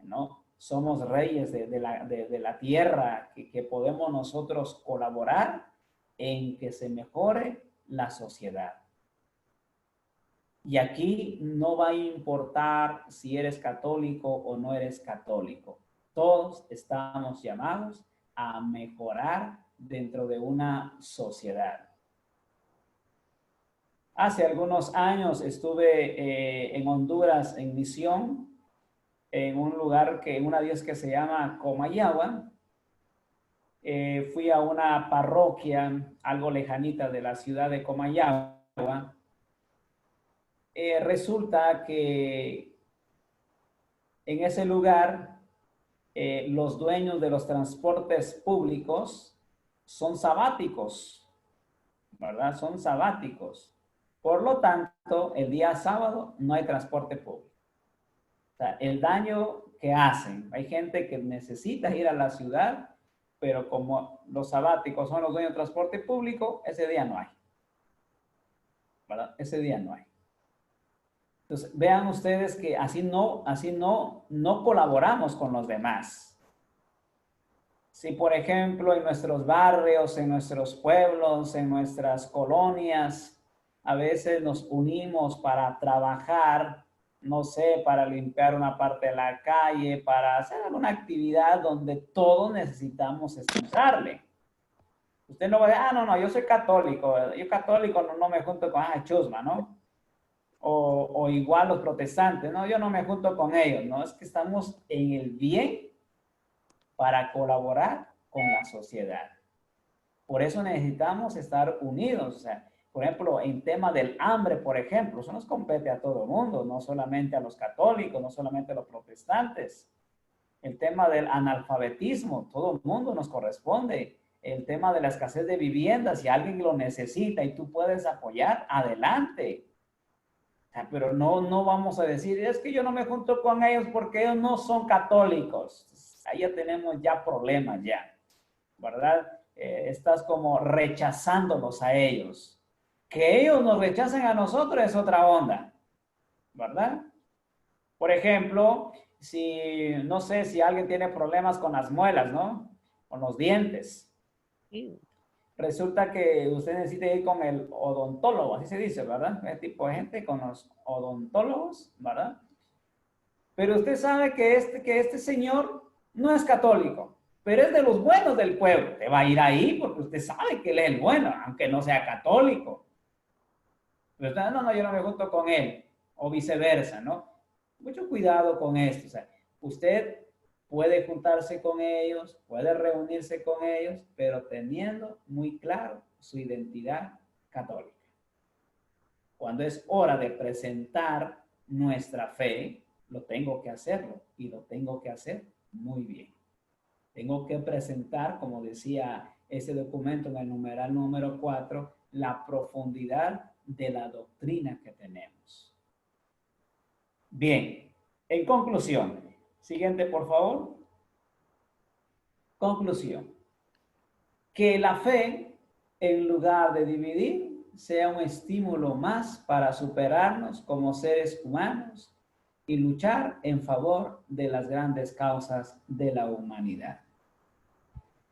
¿no? Somos reyes de la tierra, que podemos nosotros colaborar en que se mejore la sociedad. Y aquí no va a importar si eres católico o no eres católico. Todos estamos llamados a mejorar dentro de una sociedad. Hace algunos años estuve en Honduras en misión, en un lugar en una diócesis que se llama Comayagua. Fui a una parroquia algo lejanita de la ciudad de Comayagua. Resulta que en ese lugar los dueños de los transportes públicos son sabáticos, ¿verdad? Son sabáticos. Por lo tanto, el día sábado no hay transporte público. O sea, el daño que hacen, hay gente que necesita ir a la ciudad, pero como los sabáticos son los dueños del transporte público, ese día no hay, ¿verdad? Ese día no hay. Entonces, vean ustedes que así no colaboramos con los demás. Si, por ejemplo, en nuestros barrios, en nuestros pueblos, en nuestras colonias, a veces nos unimos para trabajar, no sé, para limpiar una parte de la calle, para hacer alguna actividad donde todos necesitamos escucharle. Usted no va a decir, no, yo soy católico, yo católico no me junto con chusma, ¿no? O igual los protestantes, no, yo no me junto con ellos, no, es que estamos en el bien para colaborar con la sociedad. Por eso necesitamos estar unidos, o sea, por ejemplo, en tema del hambre, por ejemplo, eso nos compete a todo el mundo, no solamente a los católicos, no solamente a los protestantes. El tema del analfabetismo, todo el mundo nos corresponde. El tema de la escasez de viviendas, si alguien lo necesita y tú puedes apoyar, adelante. Pero no vamos a decir, es que yo no me junto con ellos porque ellos no son católicos. Ahí ya tenemos problemas ya, ¿verdad? Estás como rechazándolos a ellos. Que ellos nos rechacen a nosotros es otra onda, ¿verdad? Por ejemplo, no sé si alguien tiene problemas con las muelas, ¿no? Con los dientes. Resulta que usted necesita ir con el odontólogo, así se dice, ¿verdad? Ese tipo de gente con los odontólogos, ¿verdad? Pero usted sabe que este señor no es católico, pero es de los buenos del pueblo. Te va a ir ahí porque usted sabe que él es el bueno, aunque no sea católico. Pero usted, no, yo no me junto con él, o viceversa, ¿no? Mucho cuidado con esto. O sea, usted puede juntarse con ellos, puede reunirse con ellos, pero teniendo muy claro su identidad católica. Cuando es hora de presentar nuestra fe, lo tengo que hacerlo y lo tengo que hacer muy bien. Tengo que presentar, como decía ese documento en el numeral número 4, la profundidad de la doctrina que tenemos. Bien, en conclusión, siguiente por favor. Conclusión. Que la fe, en lugar de dividir, sea un estímulo más para superarnos como seres humanos y luchar en favor de las grandes causas de la humanidad.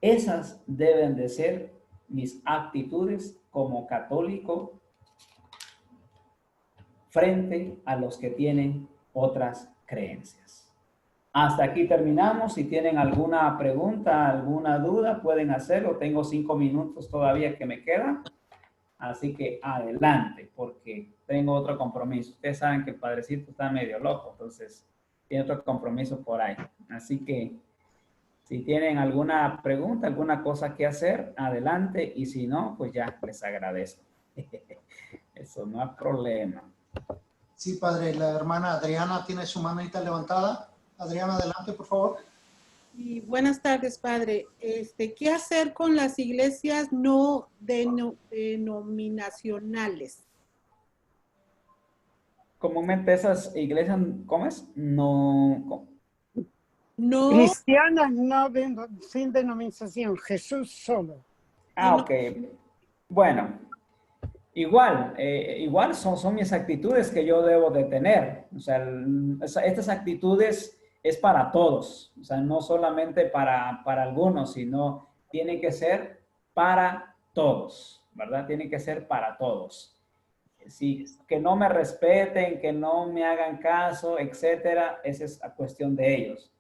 Esas deben de ser mis actitudes como católico frente a los que tienen otras creencias. Hasta aquí terminamos. Si tienen alguna pregunta, alguna duda, pueden hacerlo. Tengo 5 minutos todavía que me quedan. Así que adelante, porque tengo otro compromiso. Ustedes saben que el padrecito está medio loco, entonces tiene otro compromiso por ahí. Así que si tienen alguna pregunta, alguna cosa que hacer, adelante. Y si no, pues ya les agradezco. Eso no es problema. Sí, padre, la hermana Adriana tiene su manita levantada. Adriana, adelante, por favor. Y buenas tardes, padre. ¿Qué hacer con las iglesias no denominacionales? Comúnmente esas iglesias, ¿cómo es? No. Cristianas sin denominación, Jesús solo. Ok. Bueno, igual son mis actitudes que yo debo de tener. O sea, estas actitudes es para todos. O sea, no solamente para algunos, sino tiene que ser para todos, ¿verdad? Tiene que ser para todos. Sí, que no me respeten, que no me hagan caso, etcétera, esa es la cuestión de ellos.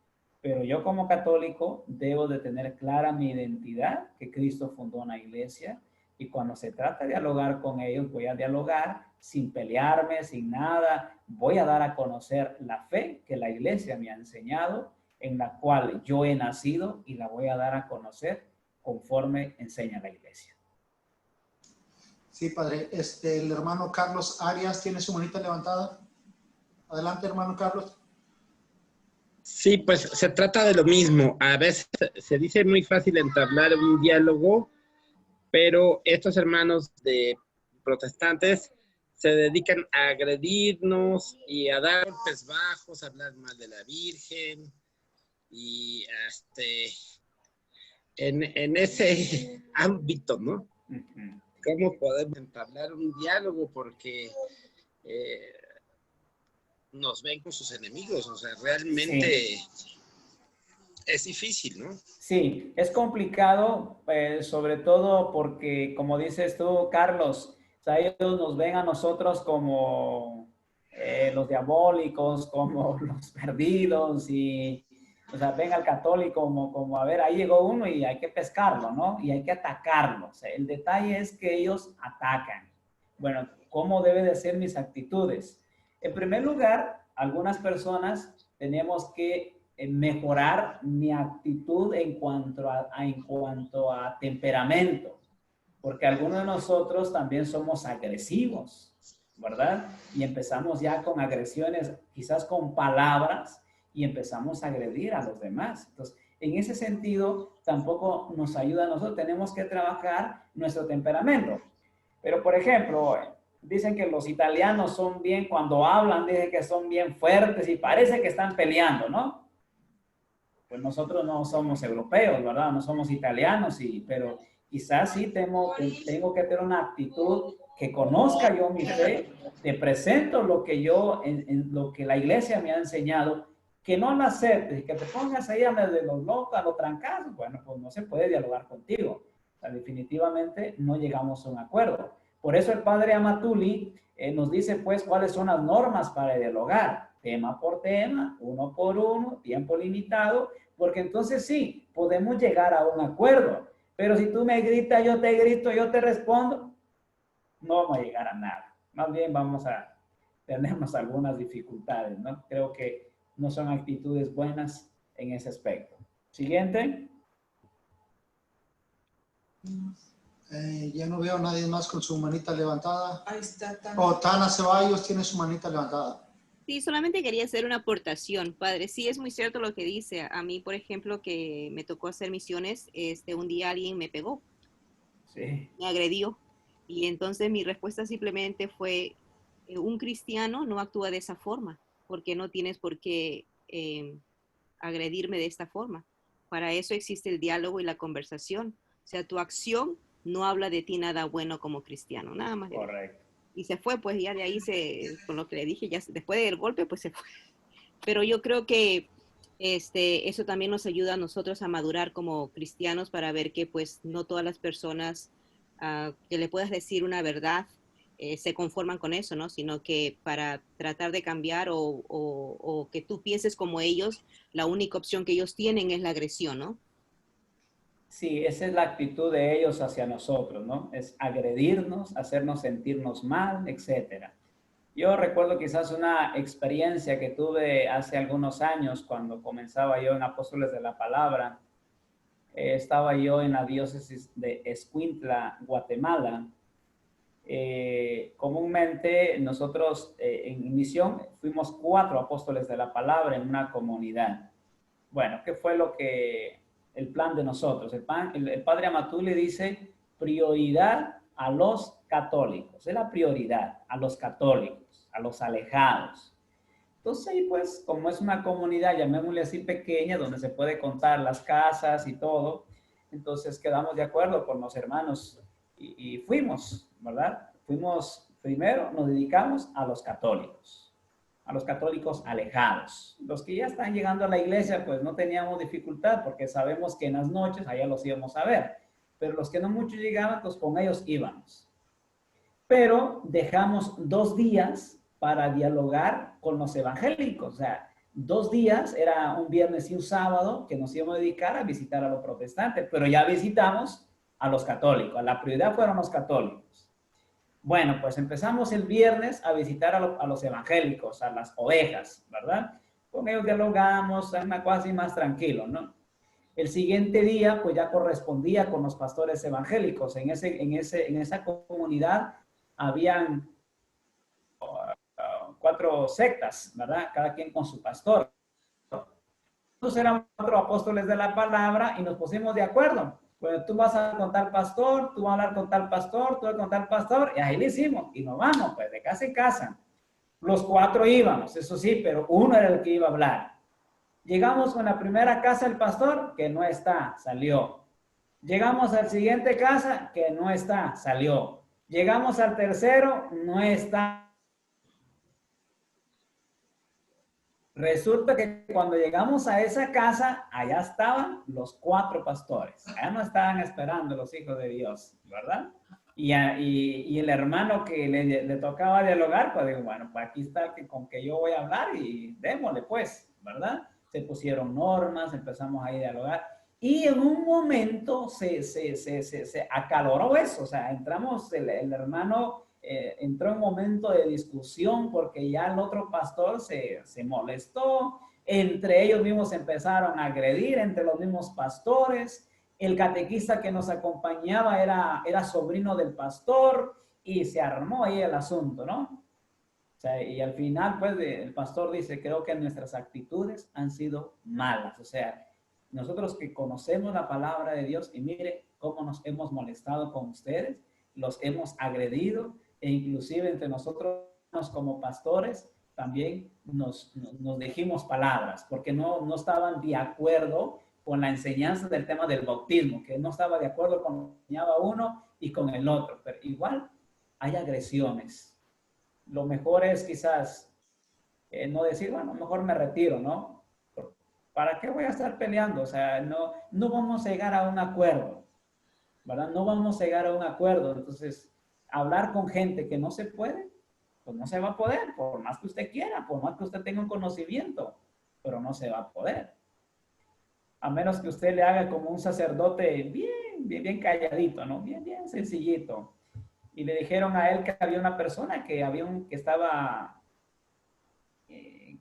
Pero yo como católico debo de tener clara mi identidad, que Cristo fundó una iglesia, y cuando se trata de dialogar con ellos, voy a dialogar sin pelearme, sin nada. Voy a dar a conocer la fe que la iglesia me ha enseñado, en la cual yo he nacido, y la voy a dar a conocer conforme enseña la iglesia. Sí, padre. El hermano Carlos Arias tiene su manita levantada. Adelante, hermano Carlos. Sí, pues se trata de lo mismo. A veces se dice muy fácil entablar un diálogo, pero estos hermanos de protestantes se dedican a agredirnos y a dar golpes bajos, a hablar mal de la Virgen. Y en ese ámbito, ¿no? ¿Cómo podemos entablar un diálogo? Porque nos ven con sus enemigos, o sea, realmente es difícil, ¿no? Sí, es complicado, sobre todo porque, como dices tú, Carlos, o sea, ellos nos ven a nosotros como los diabólicos, como los perdidos, y, o sea, ven al católico como, a ver, ahí llegó uno y hay que pescarlo, ¿no? Y hay que atacarlo. O sea, el detalle es que ellos atacan. Bueno, ¿cómo deben de ser mis actitudes? En primer lugar, algunas personas tenemos que mejorar mi actitud en cuanto a temperamento, porque algunos de nosotros también somos agresivos, ¿verdad? Y empezamos ya con agresiones, quizás con palabras, y empezamos a agredir a los demás. Entonces, en ese sentido, tampoco nos ayuda a nosotros. Tenemos que trabajar nuestro temperamento. Pero, por ejemplo, dicen que los italianos son bien, cuando hablan, dicen que son bien fuertes y parece que están peleando, ¿no? Pues nosotros no somos europeos, ¿verdad? No somos italianos, pero quizás sí tengo que tener una actitud que conozca yo mi fe, te presento lo que en lo que la iglesia me ha enseñado, que no lo aceptes, que te pongas ahí a de los locos, a los trancazos. Bueno, pues no se puede dialogar contigo. O sea, definitivamente no llegamos a un acuerdo. Por eso el padre Amatuli nos dice, pues, cuáles son las normas para dialogar. Tema por tema, uno por uno, tiempo limitado, porque entonces sí, podemos llegar a un acuerdo. Pero si tú me gritas, yo te grito, yo te respondo, no vamos a llegar a nada. Más bien vamos a tenernos algunas dificultades, ¿no? Creo que no son actitudes buenas en ese aspecto. Siguiente. Ya no veo a nadie más con su manita levantada. Ahí está Tana. Oh, Tana Ceballos tiene su manita levantada. Sí, solamente quería hacer una aportación, padre. Sí, es muy cierto lo que dice. A mí, por ejemplo, que me tocó hacer misiones, un día alguien me pegó, Sí. me agredió. Y entonces mi respuesta simplemente fue, un cristiano no actúa de esa forma, porque no tienes por qué agredirme de esta forma. Para eso existe el diálogo y la conversación. O sea, tu acción no habla de ti nada bueno como cristiano, nada más. Correcto. Y se fue, pues ya de ahí con lo que le dije, ya después del golpe, pues se fue. Pero yo creo que eso también nos ayuda a nosotros a madurar como cristianos para ver que pues no todas las personas que le puedas decir una verdad se conforman con eso, ¿no? Sino que para tratar de cambiar o que tú pienses como ellos, la única opción que ellos tienen es la agresión, ¿no? Sí, esa es la actitud de ellos hacia nosotros, ¿no? Es agredirnos, hacernos sentirnos mal, etcétera. Yo recuerdo quizás una experiencia que tuve hace algunos años cuando comenzaba yo en Apóstoles de la Palabra. Estaba yo en la diócesis de Escuintla, Guatemala. Comúnmente nosotros en misión fuimos 4 apóstoles de la palabra en una comunidad. Bueno, ¿qué fue el plan de nosotros? El padre Amatuli dice prioridad a los católicos. Es la prioridad a los católicos, a los alejados. Entonces ahí pues, como es una comunidad, llamémosle así pequeña, donde se puede contar las casas y todo, entonces quedamos de acuerdo con los hermanos y fuimos, ¿verdad? Fuimos, primero nos dedicamos a los católicos alejados. Los que ya están llegando a la iglesia, pues no teníamos dificultad, porque sabemos que en las noches allá los íbamos a ver, pero los que no mucho llegaban, pues con ellos íbamos. Pero dejamos 2 días para dialogar con los evangélicos, o sea, 2 días, era un viernes y un sábado, que nos íbamos a dedicar a visitar a los protestantes, pero ya visitamos a los católicos. La prioridad fueron los católicos. Bueno, pues empezamos el viernes a visitar a los evangélicos, a las ovejas, ¿verdad? Con ellos dialogamos, una cosa así más tranquilo, ¿no? El siguiente día, pues ya correspondía con los pastores evangélicos. En esa comunidad habían 4 sectas, ¿verdad? Cada quien con su pastor. Nosotros éramos 4 apóstoles de la palabra y nos pusimos de acuerdo. Bueno, tú vas a con tal pastor, tú vas a hablar con tal pastor, tú vas con tal pastor, y ahí lo hicimos. Y nos vamos, pues, de casa en casa. Los 4 íbamos, eso sí, pero uno era el que iba a hablar. Llegamos con la primera casa del pastor, que no está, salió. Llegamos al siguiente casa, que no está, salió. Llegamos al tercero, no está. Resulta que cuando llegamos a esa casa, allá estaban los 4 pastores. Allá no estaban esperando los hijos de Dios, ¿verdad? Y el hermano que le tocaba dialogar, pues digo, bueno, pues aquí está con que yo voy a hablar y démosle pues, ¿verdad? Se pusieron normas, empezamos ahí a dialogar. Y en un momento se acaloró eso, o sea, entramos, el hermano entró en un momento de discusión porque ya el otro pastor se molestó, entre ellos mismos empezaron a agredir, entre los mismos pastores. El catequista que nos acompañaba era sobrino del pastor y se armó ahí el asunto, ¿no? O sea, y al final, pues, el pastor dice, creo que nuestras actitudes han sido malas. O sea, nosotros que conocemos la palabra de Dios y mire cómo nos hemos molestado con ustedes, los hemos agredido e inclusive entre nosotros como pastores también nos dijimos palabras porque no estaban de acuerdo con la enseñanza del tema del bautismo, que no estaba de acuerdo con lo que enseñaba uno y con el otro, pero igual hay agresiones. Lo mejor es quizás no decir, bueno, mejor me retiro, ¿no? ¿Para qué voy a estar peleando? O sea, no vamos a llegar a un acuerdo, ¿verdad? No vamos a llegar a un acuerdo. Entonces, hablar con gente que no se puede, pues no se va a poder, por más que usted quiera, por más que usted tenga un conocimiento, pero no se va a poder. A menos que usted le haga como un sacerdote bien calladito, ¿no? Bien sencillito. Y le dijeron a él que había una persona que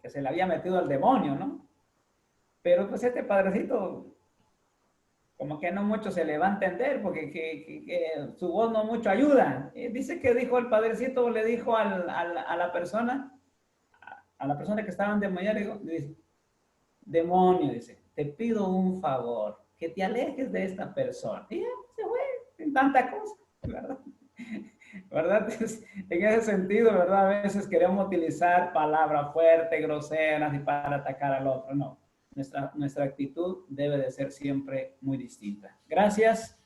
se le había metido el demonio, ¿no? Pero pues este padrecito como que no mucho se le va a entender porque que su voz no mucho ayuda. Dice que dijo el padrecito, le dijo a la persona que estaba endemoniada, dice, demonio, dice, te pido un favor, que te alejes de esta persona. Y se fue, sin tanta cosa, ¿verdad? ¿Verdad? Entonces, en ese sentido, ¿verdad? A veces queremos utilizar palabras fuertes, groseras y para atacar al otro. No, nuestra actitud debe de ser siempre muy distinta. Gracias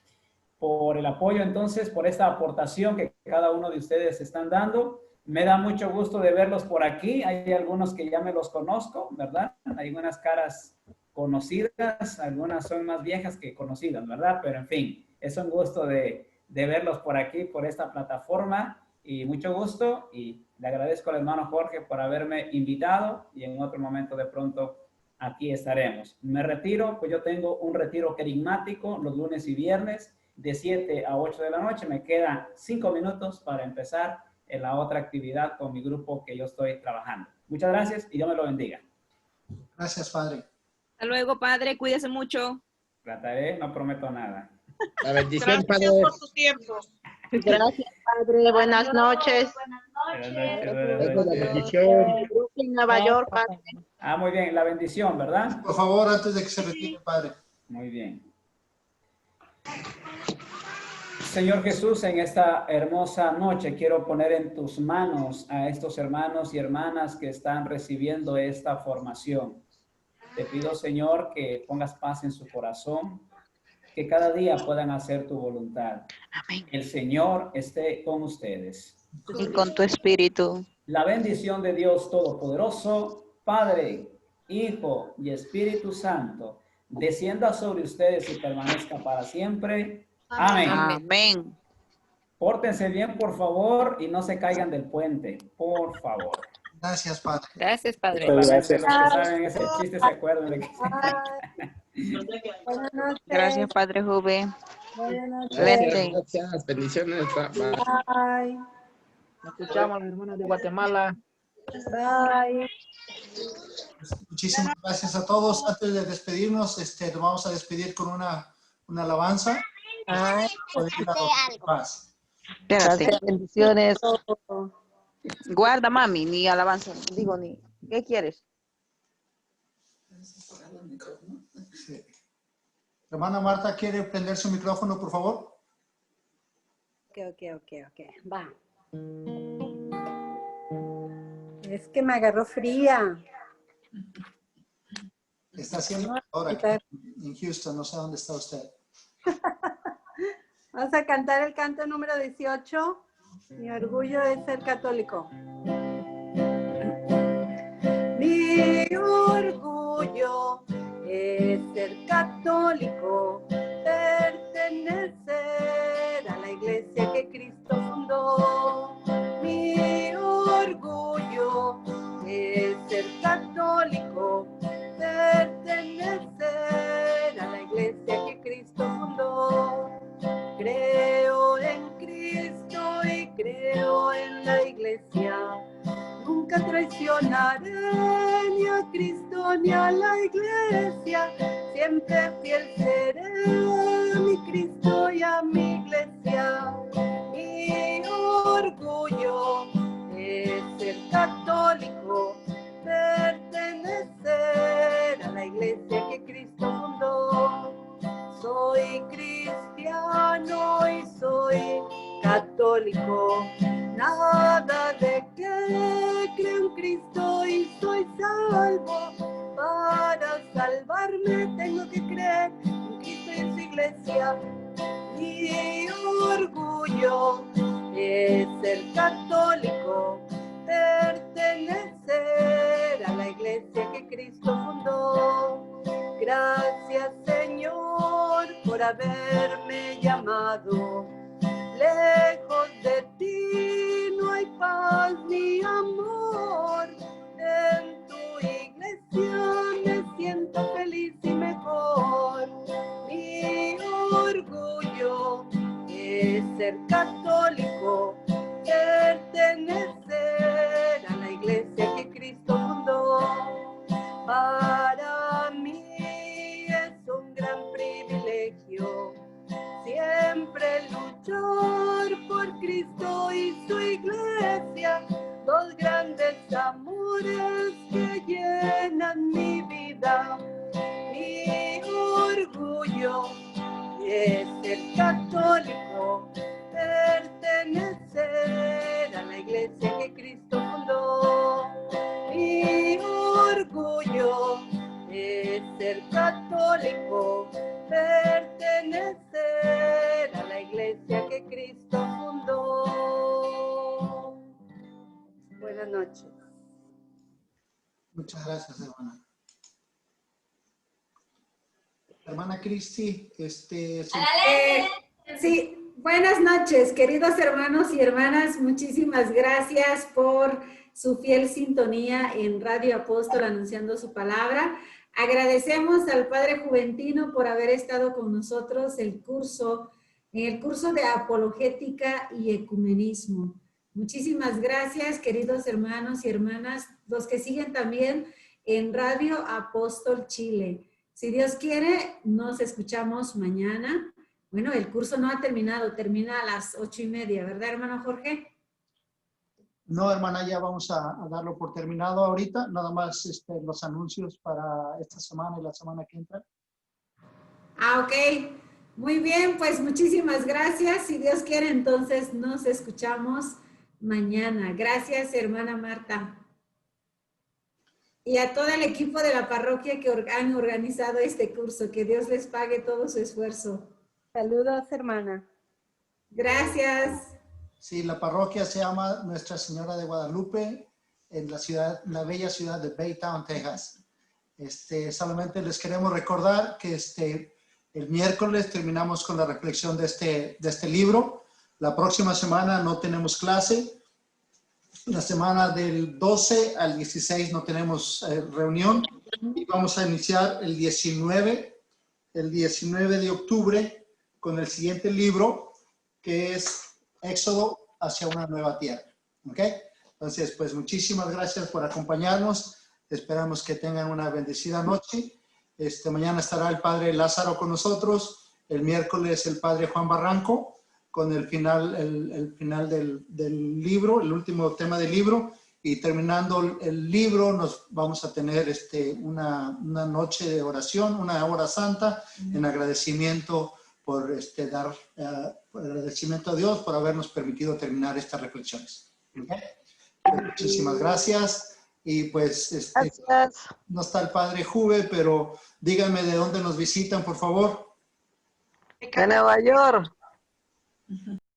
por el apoyo, entonces, por esta aportación que cada uno de ustedes están dando. Me da mucho gusto de verlos por aquí. Hay algunos que ya me los conozco, ¿verdad? Hay unas caras conocidas, algunas son más viejas que conocidas, ¿verdad? Pero en fin, es un gusto de verlos por aquí, por esta plataforma, y mucho gusto, y le agradezco al hermano Jorge por haberme invitado, y en otro momento de pronto aquí estaremos. Me retiro, pues yo tengo un retiro querigmático los lunes y viernes, de 7 a 8 de la noche, me quedan 5 minutos para empezar en la otra actividad con mi grupo que yo estoy trabajando. Muchas gracias y Dios me lo bendiga. Gracias, Padre. Hasta luego, Padre. Cuídese mucho. Trataré, no prometo nada. La bendición, Gracias Padre. por su tiempo. Gracias, Padre. Buenas noches. Buenas noches. La bendición. En Nueva York, Padre. Ah, muy bien, la bendición, ¿verdad? Por favor, antes de que se retire, Padre. Muy bien. Señor Jesús, en esta hermosa noche quiero poner en tus manos a estos hermanos y hermanas que están recibiendo esta formación. Te pido, Señor, que pongas paz en su corazón, que cada día puedan hacer tu voluntad. Amén. El Señor esté con ustedes. Y con tu espíritu. La bendición de Dios Todopoderoso, Padre, Hijo y Espíritu Santo, descienda sobre ustedes y permanezca para siempre. Amén. Amén. Pórtense bien, por favor, y no se caigan del puente, por favor. Gracias, Padre. Gracias, Padre. Solamente los que saben ese chiste se acuerdan de que... Buenas noches. Gracias, Padre Juve. Buenas noches. Gracias. Bendiciones. Bye. Bye. Nos escuchamos, los hermanos de Guatemala. Bye. Muchísimas gracias a todos. Antes de despedirnos, nos vamos a despedir con una alabanza. Ay, Paz. Espérate. Bendiciones. Guarda, mami, ni alabanza. Digo, ni. ¿Qué quieres? Sí. Hermana Marta, ¿quiere prender su micrófono, por favor? Ok. Va. Es que me agarró fría. Está haciendo ahora en Houston, no sé dónde está usted. Vamos a cantar el canto número 18. Mi orgullo es ser católico. Mi orgullo es ser católico, pertenecer a la iglesia que Cristo fundó. Mi orgullo es ser católico, pertenecer a la iglesia que Cristo fundó. Creo en Cristo y creo en la iglesia. Nunca traicionaré ni a Cristo ni a la iglesia. Siempre fiel seré a mi Cristo y a mi iglesia. Mi orgullo es ser católico, pertenecer a la iglesia que Cristo fundó. Soy cristiano y soy católico. Nada de que creo en Cristo y soy salvo. Para salvarme tengo que creer en Cristo y en su iglesia. Mi orgullo es ser católico, pertenecer a la iglesia que Cristo fundó. Gracias, Señor, por haberme llamado. Lejos de ti no hay paz ni amor. En tu iglesia me siento feliz y mejor. Mi orgullo es ser católico, pertenecer a la iglesia que Cristo fundó. Para mí es un gran privilegio siempre luchar por Cristo y su iglesia, dos grandes amores que llenan mi vida. Mi orgullo es ser católico, pertenecer a la iglesia que Cristo fundó. Mi orgullo es ser católico, pertenecer a la iglesia que Cristo fundó. Buenas noches. Muchas gracias, hermana. Hermana Cristi, Sí, buenas noches, queridos hermanos y hermanas. Muchísimas gracias por su fiel sintonía en Radio Apóstol anunciando su palabra. Agradecemos al Padre Juventino por haber estado con nosotros en el curso de Apologética y Ecumenismo. Muchísimas gracias, queridos hermanos y hermanas, los que siguen también en Radio Apóstol Chile. Si Dios quiere, nos escuchamos mañana. Bueno, el curso no ha terminado, termina a las 8:30, ¿verdad, hermano Jorge? No, hermana, ya vamos a darlo por terminado ahorita. Nada más los anuncios para esta semana y la semana que entra. Ok. Muy bien, pues muchísimas gracias. Si Dios quiere, entonces nos escuchamos mañana. Gracias, hermana Marta. Y a todo el equipo de la parroquia que han organizado este curso. Que Dios les pague todo su esfuerzo. Saludos, hermana. Gracias. Sí, la parroquia se llama Nuestra Señora de Guadalupe en la bella ciudad de Baytown, Texas. Solamente les queremos recordar que el miércoles terminamos con la reflexión de este libro. La próxima semana no tenemos clase. La semana del 12 al 16 no tenemos reunión y vamos a iniciar el 19 de octubre con el siguiente libro, que es Éxodo hacia una nueva tierra. ¿Ok? Entonces, pues muchísimas gracias por acompañarnos. Esperamos que tengan una bendecida noche. Mañana estará el Padre Lázaro con nosotros. El miércoles el Padre Juan Barranco con el final del libro, el último tema del libro. Y terminando el libro, nos vamos a tener una noche de oración, una hora santa, en agradecimiento por agradecimiento a Dios por habernos permitido terminar estas reflexiones. ¿Okay? Muchísimas gracias. Y pues Gracias. no está el Padre Juve, pero díganme de dónde nos visitan, por favor. De Nueva York.